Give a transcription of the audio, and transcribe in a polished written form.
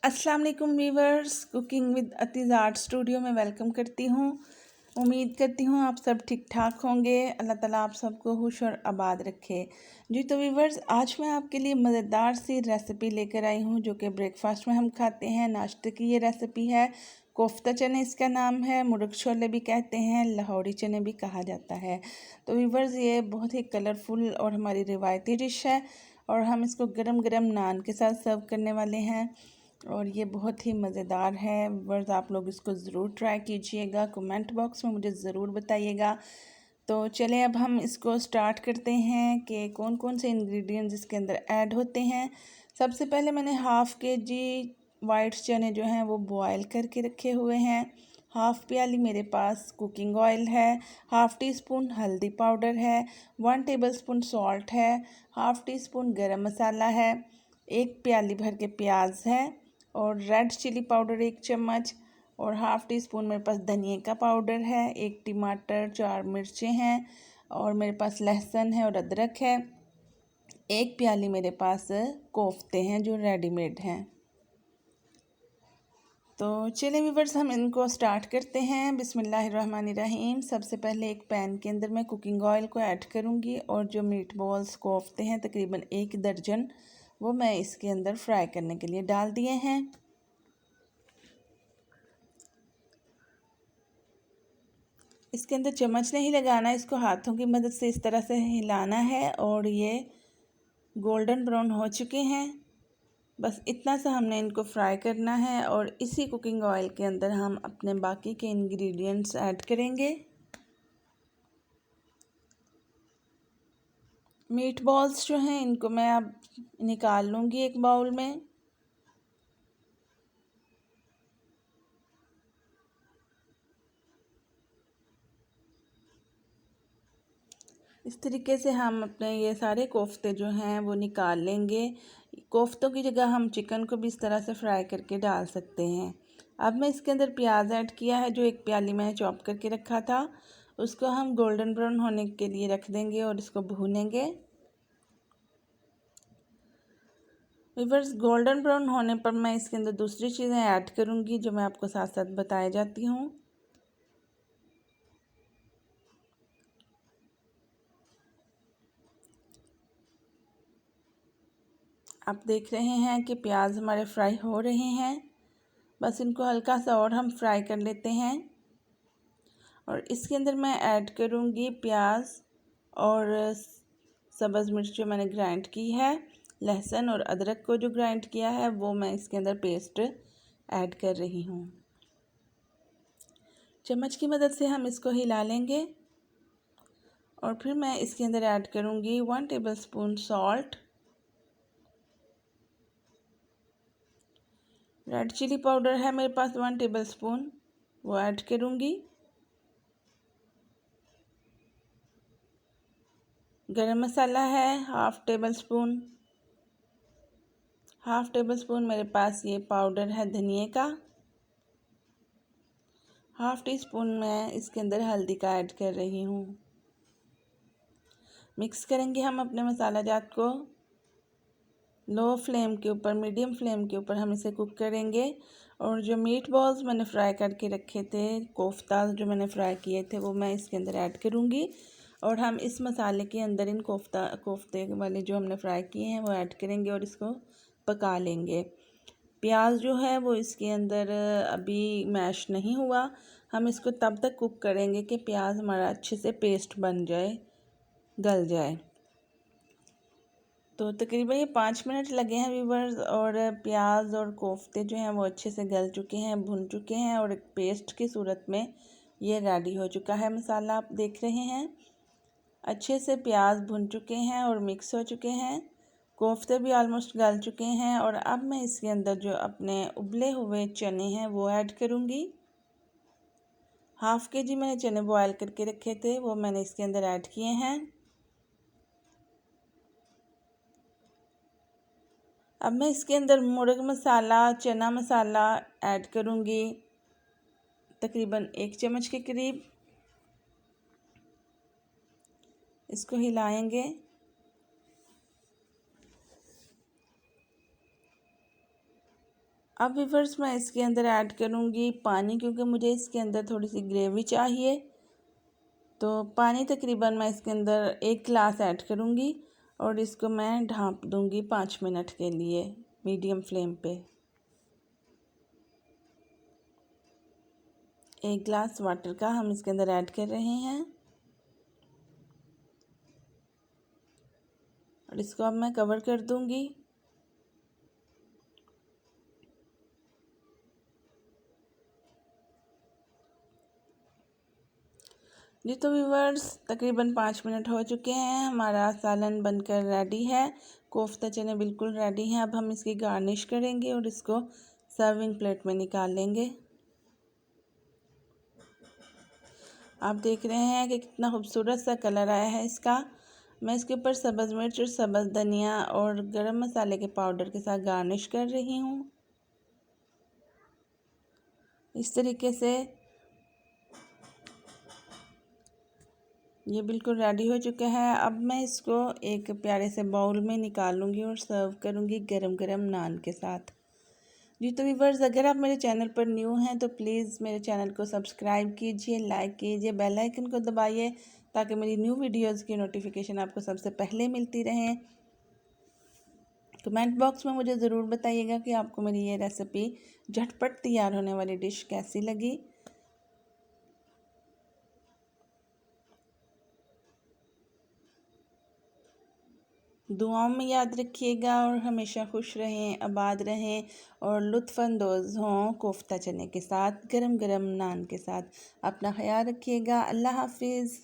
अस्सलाम वालेकुम viewers, cooking with अतीज़ आर्ट स्टूडियो में वेलकम करती हूँ। उम्मीद करती हूँ आप सब ठीक ठाक होंगे। अल्लाह ताला आप सबको खुश और आबाद रखे। जी तो वीवर्स, आज मैं आपके लिए मज़ेदार सी रेसिपी लेकर आई हूँ जो कि ब्रेकफास्ट में हम खाते हैं। नाश्ते की ये रेसिपी है। कोफ्ता चने इसका नाम है, मुर्ग छोले भी कहते हैं, लाहौरी चने भी कहा जाता है। तो वीवर्स, ये बहुत ही कलरफुल और हमारी रिवायती डिश है और हम इसको गरम गरम नान के साथ सर्व करने वाले हैं और ये बहुत ही मज़ेदार है। वर्स आप लोग इसको ज़रूर ट्राई कीजिएगा, कमेंट बॉक्स में मुझे ज़रूर बताइएगा। तो चलें अब हम इसको स्टार्ट करते हैं कि कौन कौन से इंग्रेडिएंट्स इसके अंदर ऐड होते हैं। सबसे पहले मैंने हाफ़ के जी वाइट चने जो हैं वो बॉयल करके रखे हुए हैं। हाफ़ प्याली मेरे पास कुकिंग ऑयल है, हाफ़ टी स्पून हल्दी पाउडर है, 1 टेबलस्पून सॉल्ट है, हाफ़ टी स्पून गरम मसाला है, 1 प्याली भर के प्याज है और रेड चिली पाउडर 1 चम्मच और हाफ़ टी स्पून मेरे पास धनिया का पाउडर है, 1 टमाटर, 4 मिर्चें हैं और मेरे पास लहसुन है और अदरक है। 1 प्याली मेरे पास कोफ्ते हैं जो रेडीमेड हैं। तो चलिए व्यूअर्स, हम इनको स्टार्ट करते हैं। बिस्मिल्लाहिर्रहमानिर्रहीम। सबसे पहले एक पैन के अंदर मैं कुकिंग ऑयल को ऐड करूंगी और जो मीट बॉल्स कोफ्ते हैं तकरीबन 1 दर्जन वो मैं इसके अंदर फ्राई करने के लिए डाल दिए हैं। इसके अंदर चम्मच नहीं लगाना, इसको हाथों की मदद से इस तरह से हिलाना है और ये गोल्डन ब्राउन हो चुके हैं। बस इतना सा हमने इनको फ्राई करना है और इसी कुकिंग ऑयल के अंदर हम अपने बाकी के इंग्रेडिएंट्स ऐड करेंगे। मीट बॉल्स जो हैं इनको मैं अब निकाल लूँगी एक बाउल में। इस तरीके से हम अपने ये सारे कोफ्ते जो हैं वो निकाल लेंगे। कोफ्तों की जगह हम चिकन को भी इस तरह से फ्राई करके डाल सकते हैं। अब मैं इसके अंदर प्याज ऐड किया है जो 1 प्याली मैंने चॉप करके रखा था, उसको हम गोल्डन ब्राउन होने के लिए रख देंगे और इसको भूनेंगे। व्यूअर्स, गोल्डन ब्राउन होने पर मैं इसके अंदर दूसरी चीज़ें ऐड करूँगी जो मैं आपको साथ साथ बताए जाती हूँ। आप देख रहे हैं कि प्याज हमारे फ्राई हो रहे हैं। बस इनको हल्का सा और हम फ्राई कर लेते हैं और इसके अंदर मैं ऐड करूँगी प्याज और सब्ज़ मिर्च जो मैंने ग्राइंड की है, लहसुन और अदरक को जो ग्राइंड किया है वो मैं इसके अंदर पेस्ट ऐड कर रही हूँ। चम्मच की मदद से हम इसको हिला लेंगे और फिर मैं इसके अंदर ऐड करूँगी 1 tablespoon salt, red chilli powder है मेरे पास 1 टेबलस्पून, वो ऐड करूँगी। गरम मसाला है हाफ़ टेबल स्पून मेरे पास ये पाउडर है धनिए का। हाफ़ टी स्पून मैं इसके अंदर हल्दी का ऐड कर रही हूँ। मिक्स करेंगे हम अपने मसाला जात को। लो फ्लेम के ऊपर, मीडियम फ्लेम के ऊपर हम इसे कुक करेंगे और जो मीट बॉल्स मैंने फ्राई करके रखे थे, कोफ्ता जो मैंने फ्राई किए थे वो मैं इसके अंदर ऐड करूँगी और हम इस मसाले के अंदर इन कोफ्ते वाले जो हमने फ्राई किए हैं वो ऐड करेंगे और इसको पका लेंगे। प्याज जो है वो इसके अंदर अभी मैश नहीं हुआ, हम इसको तब तक कुक करेंगे कि प्याज हमारा अच्छे से पेस्ट बन जाए, गल जाए। तो तकरीबन ये 5 मिनट लगे हैं व्यूवर्स और प्याज और कोफ्ते जो हैं वो अच्छे से गल चुके हैं, भुन चुके हैं और एक पेस्ट की सूरत में ये रेडी हो चुका है मसाला। आप देख रहे हैं अच्छे से प्याज भुन चुके हैं और मिक्स हो चुके हैं, कोफ्ते भी ऑलमोस्ट गल चुके हैं और अब मैं इसके अंदर जो अपने उबले हुए चने हैं वो ऐड करूँगी। हाफ़ के जी मैंने चने बॉयल करके रखे थे वो मैंने इसके अंदर ऐड किए हैं। अब मैं इसके अंदर मुर्ग मसाला, चना मसाला ऐड करूँगी तकरीबन 1 चम्मच के करीब। इसको हिलाएंगे। अब व्यूअर्स मैं इसके अंदर ऐड करूँगी पानी, क्योंकि मुझे इसके अंदर थोड़ी सी ग्रेवी चाहिए। तो पानी तकरीबन मैं इसके अंदर 1 गिलास ऐड करूँगी और इसको मैं ढाँप दूँगी 5 मिनट के लिए मीडियम फ्लेम पे। 1 गिलास वाटर का हम इसके अंदर ऐड कर रहे हैं और इसको अब मैं कवर कर दूँगी। जी तो व्यूअर्स तकरीबन 5 मिनट हो चुके हैं, हमारा सालन बनकर रेडी है। कोफ्ता चने बिल्कुल रेडी हैं। अब हम इसकी गार्निश करेंगे और इसको सर्विंग प्लेट में निकाल लेंगे। आप देख रहे हैं कि कितना खूबसूरत सा कलर आया है इसका। मैं इसके ऊपर सब्ज़ मिर्च और सब्ज़ धनिया और गरम मसाले के पाउडर के साथ गार्निश कर रही हूँ। इस तरीके से ये बिल्कुल रेडी हो चुका है। अब मैं इसको एक प्यारे से बाउल में निकालूंगी और सर्व करूंगी गरम गरम नान के साथ। जी तो व्यूअर्स, अगर आप मेरे चैनल पर न्यू हैं तो प्लीज़ मेरे चैनल को सब्सक्राइब कीजिए, लाइक कीजिए, बेल आइकन को दबाइए ताकि मेरी न्यू वीडियोज़ की नोटिफिकेशन आपको सबसे पहले मिलती रहे। कमेंट बॉक्स में मुझे ज़रूर बताइएगा कि आपको मेरी ये रेसिपी झटपट तैयार होने वाली डिश कैसी लगी। दुआओं में याद रखिएगा और हमेशा खुश रहें, आबाद रहें और लुत्फ़अंदोज़ हों कोफ्ता चने के साथ, गरम गरम नान के साथ। अपना ख्याल रखिएगा। अल्लाह हाफिज़।